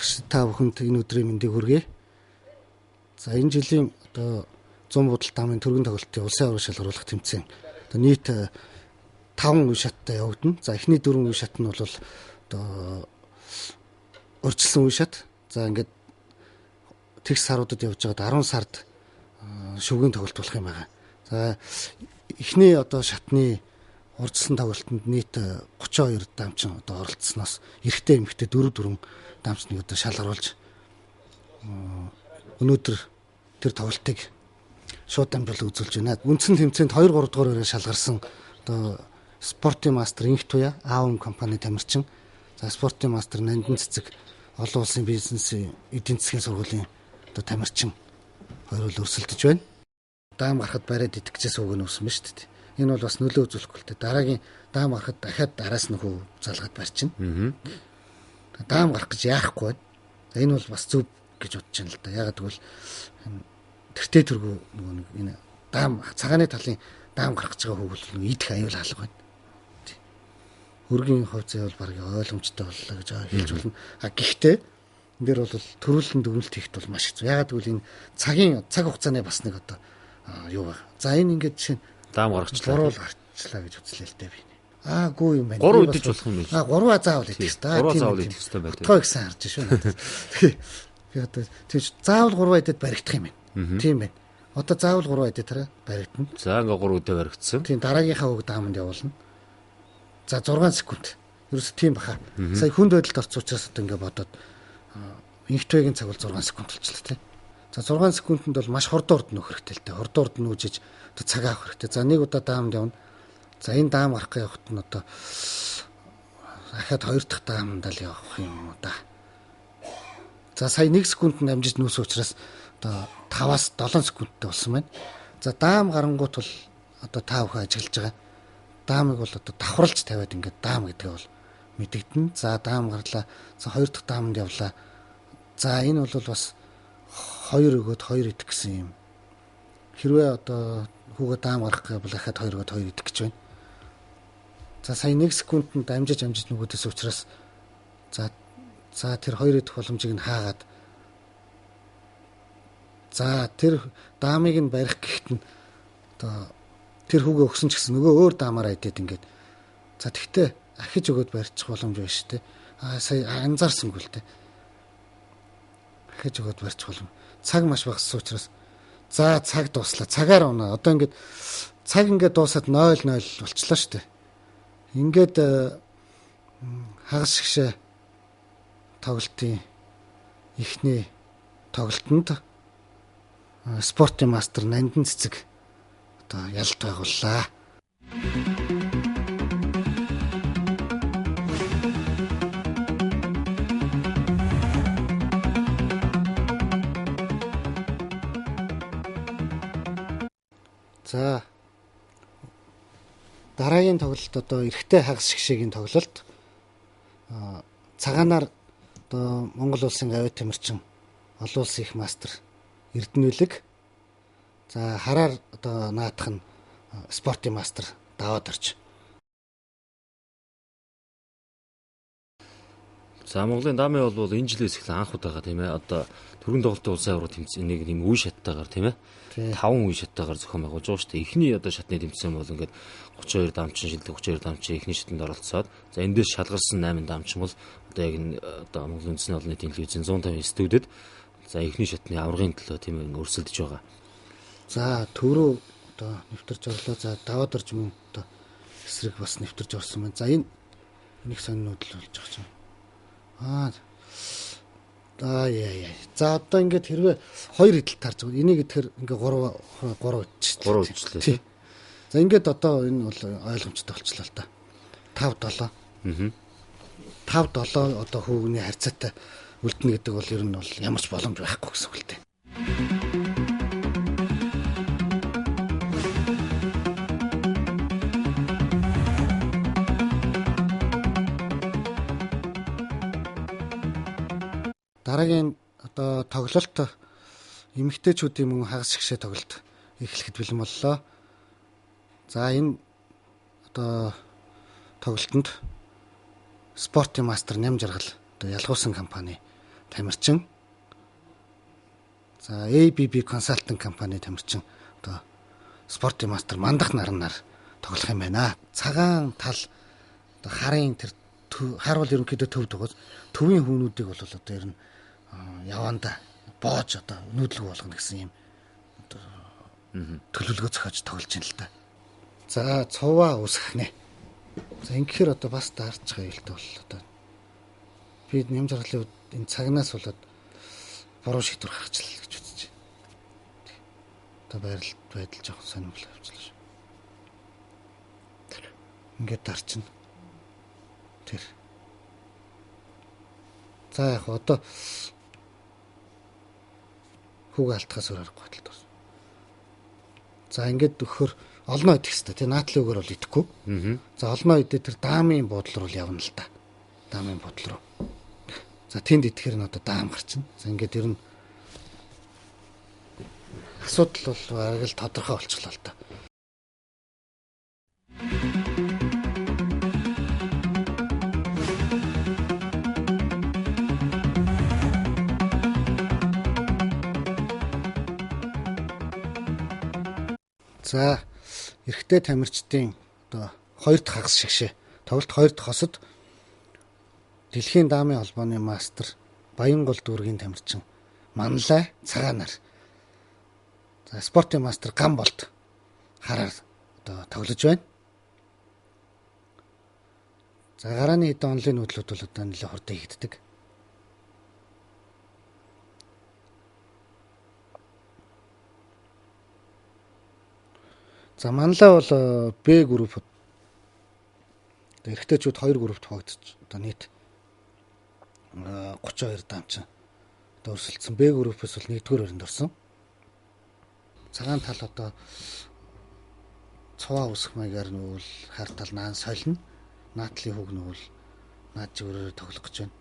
сонсогч та бүхэнд энэ өдрийн мэндийг хүргэе. За энэ жилийн одоо 100 будалт дамын төргөн тоглолтын улсын авраг шалгаруулах тэмцээн одоо нийт 5 үе шаттай явагдана. За эхний 4 үе шат нь бол одоо урьдчилсан үе шат. За ингээд тэгс саруудад явж байгаад 10 сард шүгээн тоглолт болох юм байна. За эхний одоо шатны урьдчилсан тоглолтод нийт 32 дамчин одоо оролцсноос эрэгтэй эмэгтэй 4 дамчныг одоо шалгаруулж өнөөдөр тэр тоглолтыг шууд дамжуулан үзүүлж байна. Үндсэн тэмцээнд 2-3 дугаар өрөө шалгарсан одоо Спортын мастер инх туяа АВМ компани тамирчин. За Спортын мастер Нандин цэцэг олон улсын бизнесийн эдийн засгийн сургуулийн одоо тамирчин хоёр бол өрсөлдөж байна. Даам гарахад бариад идэх гэжээс үг нь үүсэн ба шүү дээ. Энэ бол бас нөлөө үзүүлэхгүй л дээ. Дараагийн даам гарахад дахиад араас нь хөө залгаад барьчихна. Даам гарах гэж яахгүй байна. Энэ бол бас зөв гэж бодож байна л да. Ягаад гэвэл тэртээ төргөө нэг энэ даам цагааны талын даам гарах гэж байгаа хөвгөл нэг идэх аюул хаалга байна. Өргийн хувьд зээл баг ойлгомжтой боллоо гэж хэлж болно. Гэхдээ энэ дээр бол төрүүлэн дүгнэлт хийхэд бол маш хэцүү. Ягаад гэвэл энэ цаг хугацааны бас нэг одоо юу баг. За энэ ингээд жишээ даам гаргачлаа. 3 гаргачлаа гэж үзлээ л дээ би. Гүү юм байна. 3 үдэж болох юм биш. 3 заавал идэх хэрэгтэй. 3 заавал идэх хэрэгтэй байдаг. Тоо гэсэн харж шүү. Тэгээ одоо тийч заавал 3 идээд баригдах юм байна. Тийм байна. Одоо заавал 3 идээд тараа баригдана. За ингээ 3 үдээ баригдсан. Тийм дараагийнхаа үг дааманд явуулна. За 6 секунд. Ерөөсө тийм баха. Сая хүнд байдалд орсон учраас одоо ингээ бодоод инхтвэгийн цаг бол 6 секунд болчихлоо тийм. За 6 секундэд бол маш хурдан нөх хэрэгтэй л дээ. Хурдан нүүжиж одоо цаг авах хэрэгтэй. За нэг удаа даамд явна. За энэ даам гарах явахт нь одоо дахиад 2 дахь даамд л явах юм уу да. За сая 1 секундэд амжиж нүүсэн учраас одоо 5-аас 7 секундтэй болсон байна. За даам гарангуут бол одоо та бүхэн ажиглаж байгаа. Даамыг бол одоо давхарлаж тавиад ингээд даам гэдгээ бол мэдэгдэн. За даам гарлаа. За 2 дахь даамд явлаа. За энэ бол бас 2 өгөөд 2 идэх гэсэн юм. Хэрвээ одоо хүүгээ даам гарах гэвэл дахиад 2 өгөөд 2 идэх гэж байна. За сая 1 секундэд амжиж нөгөөдөөс учраас за тэр 2 идэх боломжийг нь хаагаад за тэр даамыг нь барих гэхэд нь одоо тэр хүүгээ өгсөн ч гэсэн нөгөө өөр даамаараа идээд ингээд за тэгтээ ахиж өгөөд барьчих боломж байна шүү дээ. Сая анзаарсангүй л дээ. Ахиж өгөөд барьчих боломж. Цаг маш багассан учраас за цаг дуслаа. Цагаар унаа. Одоо ингээд цаг ингээд дуусаад 0-0 болчихлоо шүү дээ. Ингээд хагас шигшээ тоглолтын эхний тоглолтод Спортын мастер Нандин цэцэг одоо ялалт байгууллаа. За дараагийн тоглолт одоо эрэгтэй хагас шигшээгийн тоглолт. Цагаанаар одоо Монгол улсын авиа тамирчин олон улсын их мастер Эрдэнэлэг. За хараар одоо наадах нь Спортын мастер Даваад орж. За Монголын даамын бол энэ жилээс эхлэн анх удаага тийм ээ. Одоо төргөн тоглолтын улсын авраг тэмцээнийг нэм үе шаттайгаар тийм ээ. 5 үе шаттайгаар зохион байгуулж байгаа шүү дээ. Эхний одоо шатны тэмцээн бол ингээд 32 дамчин шилдэг 32 дамчин эхний шатанд оролцоод за эндээс шалгарсан 8 дамчин бол одоо яг энэ одоо Монголын үндэсний олон нийтийн телевизэн 150 студиуд за эхний шатны аврагын төлөө тийм ээ өрсөлдөж байгаа. За төрөө одоо нэвтэрч орлоо. За Даваад орж мөн одоо эсрэг бас нэвтэрч орсон байна. За энэ нэг сонинууд л болж байгаа чинь. Яа. За одоо ингээд хэрвээ 2 идэл тарж байгаа. Энийг тэгэхээр ингээд 3 идчихлээ. 3 идчихлээ. За ингээд одоо энэ бол ойлгомжтой болчихлоо л да. 5-7. 5-7 одоо хүүгний харьцаатай үлдэнэ гэдэг бол ер нь бол ямар ч боломж байхгүй гэсэн үг л дээ. Дараагийн одоо тоглолт эмэгтэйчүүдийн мөн хагас шигшээ тоглолт эхлэхэд бэлэн боллоо. За энэ одоо тоглолтод Спортын мастер Ням жаргал одоо ялгуулсан компани тамирчин. За ABB Consulting компани тамирчин одоо спортын мастер мандах нарнаар тоглох юм байна. Цагаан тал одоо харын тэр хар бол ерөнхийдөө төв дугуйс төвийн хүүнүүдийг бол одоо ер нь яванда боож одоо нүүдлэг болгоно гэсэн юм одоо төлөвлөгөө зохиож тоглож ин л та. За цуваа үсгэх нэ. За ингэхээр одоо бас даарч байгаа юм л та бол одоо би нэм жаргалын энэ цагнаас болоод буруу шийдвэр гаргачлаа гэж үзэж байна. Одоо байдал жоохон сонирхол авчлаа шүү. Ингээд дарчин. Тэр. За яг одоо хүүг алтхаас өөр аргагүй тал тус. За ингээд өгөхөр олноо идэх хэвээр тий наатлын үгээр бол идэхгүй. За олноо идэх тэр даамын буудлын руу явна л та. Даамын буудлын руу. За тэнд идэхээр нь одоо даам гарчна. За ингээд ер нь асуудал бол арай л тодорхой болчихлоо л та. За эрэгтэй тамирчдын одоо 2 дахь хагас шигшээ тоглолт 2 дахь хосод Дэлхийн даамын холбооны мастер Баянгол дүүргийн тамирчин Манлай Цагаанаар за спортын мастер Гамболт хараар одоо тоглож байна. За гарааны хэдэн онлын нүүдлүүд бол одоо нэлээд хурдан хийгддэг. За Манлай бол Б групп эрэгтэйчүүд 2 группт хуваагдчих. Одоо нийт 32 даамчин одоо өрсөлдсөн. Б группээс бол 1-р өрөнд орсон. Цагаан тал одоо цуваа үсэх маягаар нүүл хар тал наан солино. Наатлын хүүг нүүл наад жигүүрээр тоглох гэж байна.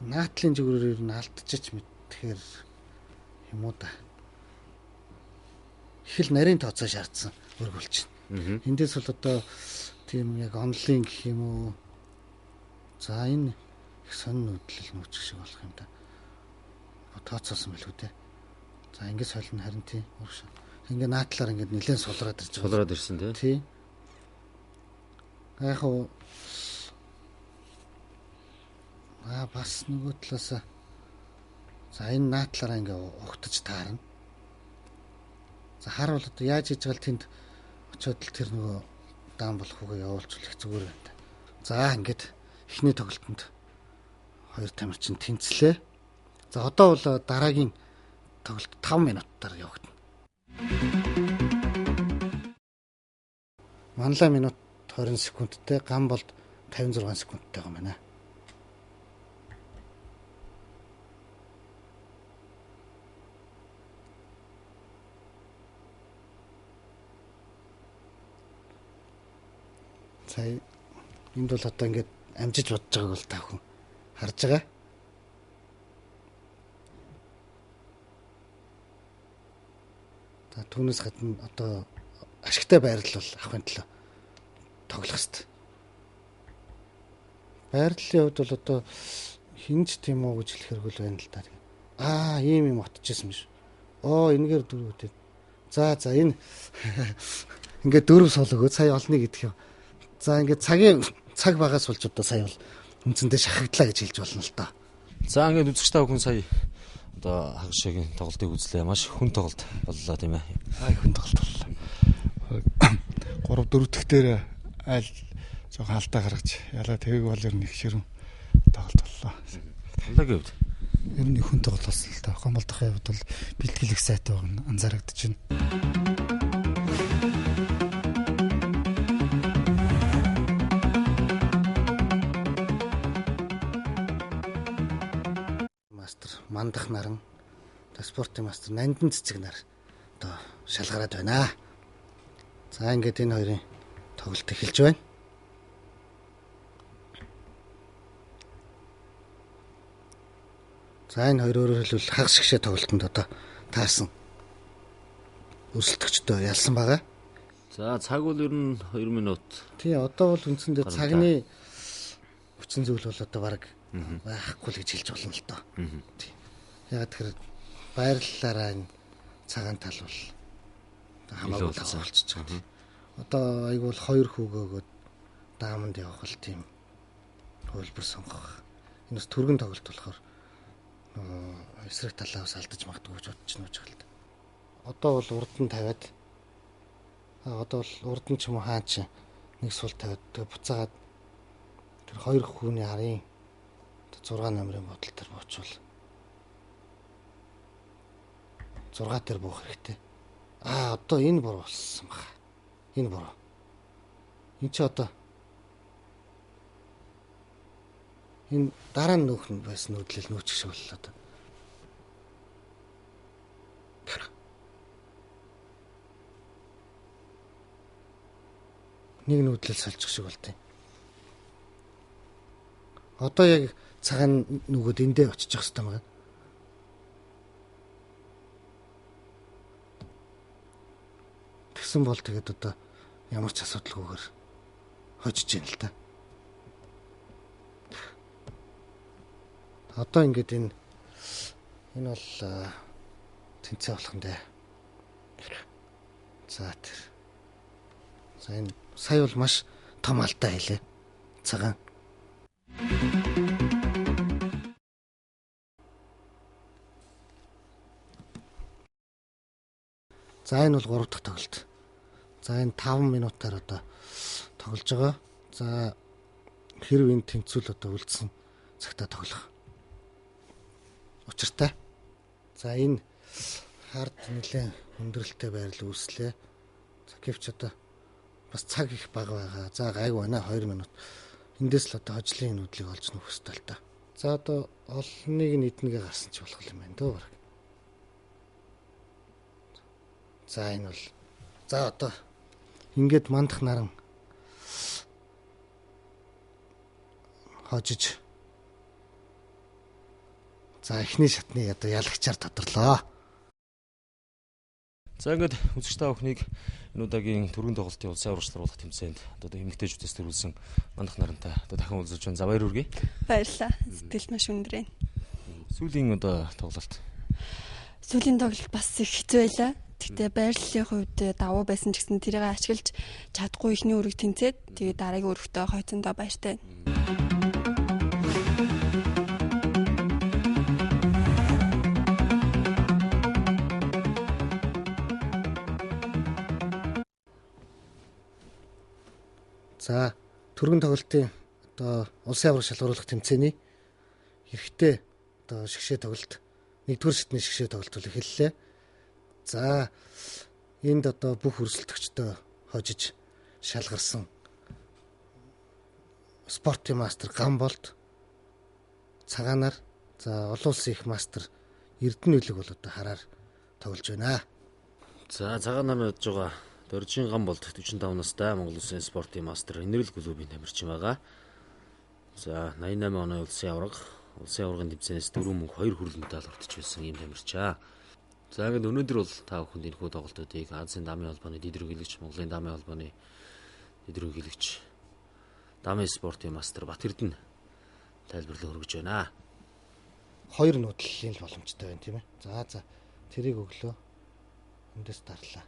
Наатлын жигүүрээр нь алдчих мэдхээр юм уу да. Их л нарийн тооцоо шаардсан өргөлч. Эндээс бол одоо тийм яг онлайн гэх юм уу. За энэ их сонин нүүдлэл нүүчих шиг болох юм да. Тооцоосон билүү те. За ингэж солино харин тийм. Ингээ наатлаар ингээ нэлээд сулраад ирж байгаа. Сулраад ирсэн тий. Яг уу бас нөгөө талаас за энэ наатлаараа ингээ угтаж таарна. За хар бол одоо яаж хийж байгаа л тэнд очиод л тэр нөгөө даам болох үгээ явуулчихвал их зүгээр байна. За ингээд эхний тоглолтод 2 тамирчин тэнцлээ. За одоо бол дараагийн тоглолт 5 минутаар явагдана. Манлай минут 20 секундтэй, Гамболд 56 секундтэй байгаа юм байна. За энд бол одоо ингээд амжиж бодож байгааг бол та хүн харж байгаа. За түүнээс гадна одоо ашигтай байрлал бол авахын төлөө тоглох хэрэгтэй. Байрлалын хувьд бол одоо хинж тийм үү гэж хэлэхэргүй байна л да. Ийм юм отчихсан биш. Энэгээр 4 үдээ. За энэ ингээд 4 сул өгөө сая олно гэдэг юм. За ингээд цаг багаас болж одоо сая бол үндсэндээ шахагдлаа гэж хэлж болно л доо. За ингээд үзэгч та бүхэн сая одоо хагшигийн тоглолтыг үзлээ. Маш хүн тоглолт боллоо тийм ээ. Хүн тоглолт боллоо. 3-4 дахь дээр аль жоохон алдаа гаргаж ялаа тэрийг бол ер нь их ширүүн тоглолт боллоо. Таллагийн хувьд ер нь хүн тоглолт болсон л та. Гомболдохын хувьд бол бэлтгэлэг сайтай байгаа нь анзаарэгдэж байна. Мандах наран спортын мастер Нандин цэцэг нар одоо шалгараад байна. За ингээд энэ хоёрын тоглолт эхэлж байна. За энэ хоёр өөрөөр хэлбэл хагас шигшээ тоглолтод одоо таарсан өрсөлдөгчдөө ялсан байгаа. За цаг бол ер нь 2 минут. Тий одоо бол үндсэндээ цагны хүчин зүйл бол одоо баг байхгүй л гэж хэлж болно л доо. Тийм. Яг тэр байрлалаараа энэ цагаан тал бол хамаагүй тав болчихж байгаа. Одоо айгуул 2 хүүгөөгөөд дааманд явах л тийм хөлбөр сонгох. Энэс түргэн тоглолт болохоор эсрэг талаас алдаж магадгүй гэж бодож байгаа л да. Одоо бол урд нь тавиад одоо бол урд нь ч юм уу хаан чи нэг сул тавиад тэгээ буцаагаад тэр 2 хүүний харын 6 номерын бодол төр буучвал 6 дээр буух хэрэгтэй. Одоо энэ буруу болсон байна. Энэ буруу. Энд чи одоо энэ дараа нь нөхөн байсан нүдлэл нүүчих шиг боллоо одоо. Нэг нүдлэл салчих шиг болтой. Одоо яг цагаан нүгүүд эндээ очиж явах хэрэгтэй байгаа. Тэгсэн бол тэгээд одоо ямар ч асуудалгүйгээр хожиж ийн л та. Одоо ингээд энэ бол тэнцээ болох нь дээ. За тэр. За энэ сая бол маш том алдаа хийлээ. Цагаан. За энэ бол 3 дахь тоглолт. За энэ 5 минутаар одоо тоглож байгаа. За хэрв энэ тэнцвэл одоо үлдсэн цагтаа тоглох учиртай. За энэ хард нэлээд өндөрлөлтөй байрлал үүслээ. За гэвч одоо бас цаг их бага байгаа. За гайгүй байна 2 минут. Эндээс л одоо хожлын нүдлийг олж нөх хөстэй л та. За одоо олныг нь эднэгээ гарсан ч болох юм байна дөө баг. За энэ бол за одоо ингээд мандах наран хожиж за эхний шатны одоо ялагчаар тодорлоо. За ингээд үзэгч та бүхнийг энэ удаагийн түргэн тоглолтын улсын урагшлуулах тэмцээнд одоо эмэгтэйчүүдээс төрүүлсэн мандах нарантай одоо дахин уулзаж байна. За баяр хүргэе. Баярлалаа. Сэтгэл маш өндөр байна. Сүүлийн одоо тоглолт. Сүүлийн тоглолт бас их хэцүү байлаа. Гэхдээ байрлалын хувьд давуу байсан ч гэсэн тэрийг ашиглаж чадахгүй ихний өрөг тэнцээд тэгээд дараагийн өрөгтөө хойцондоо баяртай байна. За түргэн тоглолтын одоо улсын авраг шалгаруулах тэмцээний эрэгтэй одоо шгшээ тоглолт 1-р шатны шгшээ тоглолт бол эхэллээ. За энд одоо бүх өрсөлдөгчдөө хожиж шалгарсан спортын мастер Гамболд цагаанаар за олон улсын их мастер Эрдэнэ үлэг бол одоо хараар тоглож байна. За цагаанаар явж байгаа Доржин Гамболд 45 настай Монгол Улсын спортын мастер Энерл клубын тамирчин байгаа. За 88 оны улсын аврагын тэмцээнээс 4 мөнгө 2 хүрэлэнтэй алгартж байсан ийм тамирчаа. За ингээд өнөөдөр бол та бүхэнд энэхүү тоглолтуудыг Азийн дамын холбооны дэд ерөнхийлөгч, Монголын дамын холбооны дэд ерөнхийлөгч, дамын спортын мастер Бат Эрдэнэ тайлбарлан хүргэж байна. 2 нүдлэлийн л боломжтой байна тийм ээ. За тэрийг өглөө эндээс дарлаа.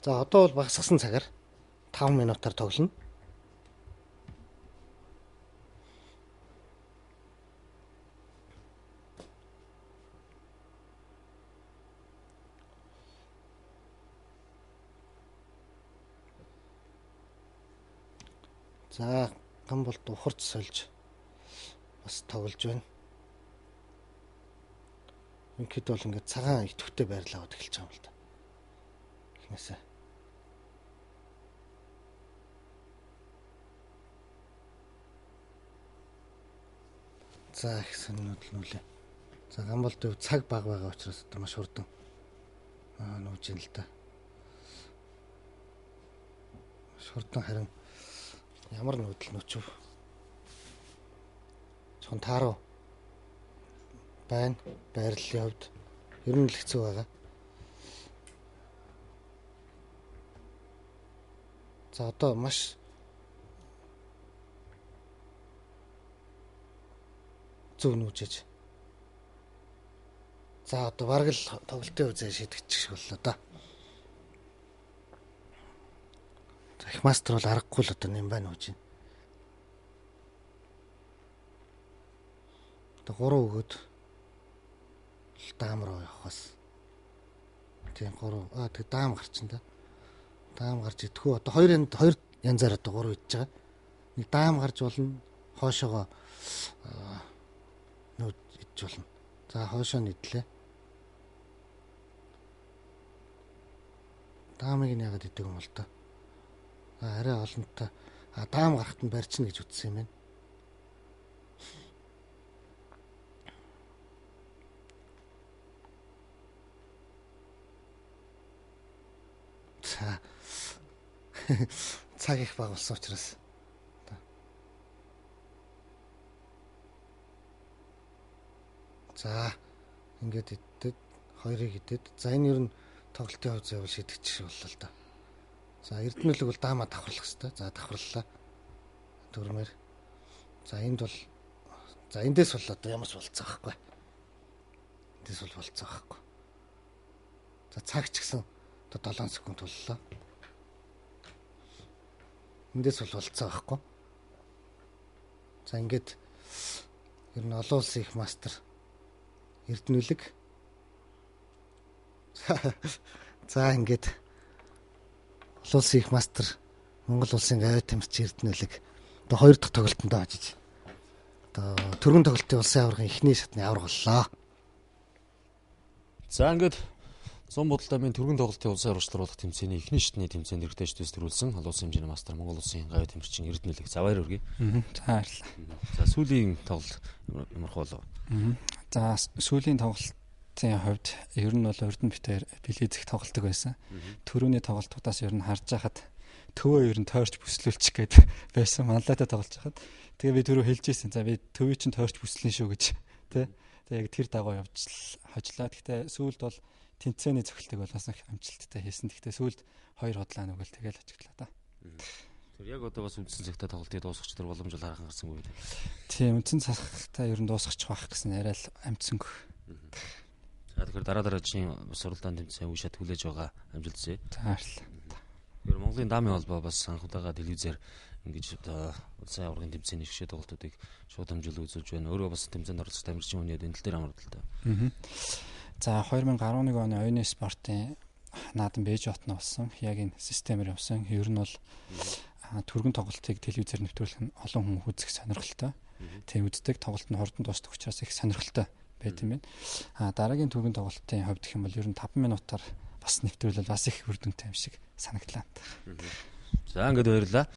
За одоо бол багасгасан цагаар 5 минутаар тоглоно. За Гамболд ухарч сольж бас тоглож байна. Ингээд бол ингээд цагаан идэвхтэй байрлал аваад эхэлж байгаа юм л да. Эхнээсээ. За их сонирхол нүлээ. За Гамболд цаг бага байгаа учраас одоо маш хурдан нүүж ийн л да. Маш хурдан харин ямар нүүдэл нүүчв. Чон тааруу байна. Байрлалын хувьд ер нь л хэцүү байгаа. За одоо маш зөв нүүжэж. За одоо бараг л тоглолтын үзээ шийдэгчих шиг боллоо да. За их мастер бол аргагүй л одоо нэм байна нүүж байна. Одоо 3 өгөөд даам руу явах бас. Тийм 3. Тэг даам гарчин да. Даам гарч идэхүү одоо 2 янзаар одоо 3 идэж байгаа. Нэг даам гарч болно. Хоошоогоо нүүд идэж болно. За хоошоо нэдлээ. Даамыг нь яагаад идэг юм бол та. Арай олонтой. Даам гарахт нь барьчихна гэж үзсэн юм байна. Цаг их бага болсон учраас. За ингээд идээд 2-ыг идээд. За энэ ер нь тоглолтын хувьд зөв шийдэгч шиг боллоо л да. За Эрдэнэлэг бол даамаа давхарлах хэвээр. За давхарлаа. Дөрмээр. За энд бол за эндээс бол одоо ямарч болцоо байхгүй. Эндээс бол болцоо байхгүй. За цаг ч гэсэн одоо 7 секунд боллоо. Эндээс бол болцоо байхгүй. За ингээд ер нь олон улсын их мастер Эрдэнэлэг. За ингээд олон улсын их мастер Монгол улсын авиа тамирчин Эрдэнэлэг одоо 2 дахь тоглолтонд очиж одоо түргэн тоглолтын улсын аваргын эхний шатны аварга боллоо. За ингээд 100 бодолтоймын түргэн тоглолтын улсын аваргачлуулах тэмцээний эхний шатны тэмцээнд эргэжтэйч төсвөрүүлсэн олон улсын хэмжээний мастер Монгол улсын авиа тамирчин Эрдэнэлэг. За баяр хүргэе. За баярлалаа. За сүүлийн тоглолт ямархуу болов? За сүүлийн тоглолтын хувьд ер нь бол Эрдэнэ битээр билизэх тоглолтог байсан. Төрөний тоглолтуудаас ер нь харж байхад төвөө ер нь тойрч бүслүүлчих гээд байсан. Манлайтай тоглож байхад тэгээ би түрүү хэлж ирсэн. За би төвөө чинь тойрч бүслэн шүү гэж тий. Тэгээ яг тэр дагуу явж хожлаа. Гэхдээ сүүлд бол тэнцээний цогцолтыг бол бас их амжилттай хийсэн. Гэхдээ сүүлд 2 хотлаа нүгэл тэгэл ажиглаа да. Тэр яг одоо бас үндсэн цагтаа тоглолтыг дуусгах тэр боломж бол хархан гарсан үү? Тийм үндсэн цагтаа ер нь дуусгачих байх гэсэн арай л амтсангүй. За тэгэхээр дараагийн суралдаан тэмцээн үе шат хүлээж байгаа амжилт хүсье. За баярлалаа. Тэр Монголын даамын холбоо бас анхудаага телевизээр ингэж одоо улсын аваргын тэмцээний шгшээ тоглолтуудыг шууд хамжуулан үзүүлж байна. Өөрөө бас тэмцээнд оролцох тамирчин хүний энэ тал дээр амар талтай. За 2011 оны оюуны спортын наадам бэж отно болсон. Яг энэ системээр явсан. Ер нь бол түргэн тоглолтыг телевизээр нэвтрүүлэх нь олон хүн үзэх сонирхолтой. Тэг үздэг тоглолт нь хурдан дуусдаг учраас их сонирхолтой байт юм байна. Дараагийн түргэн тоглолтын хувьд гэх юм бол ер нь 5 минутаар бас нэвтрүүлэл бас их үр дүнтэй юм шиг санагдлаа. За ингээд баярлалаа.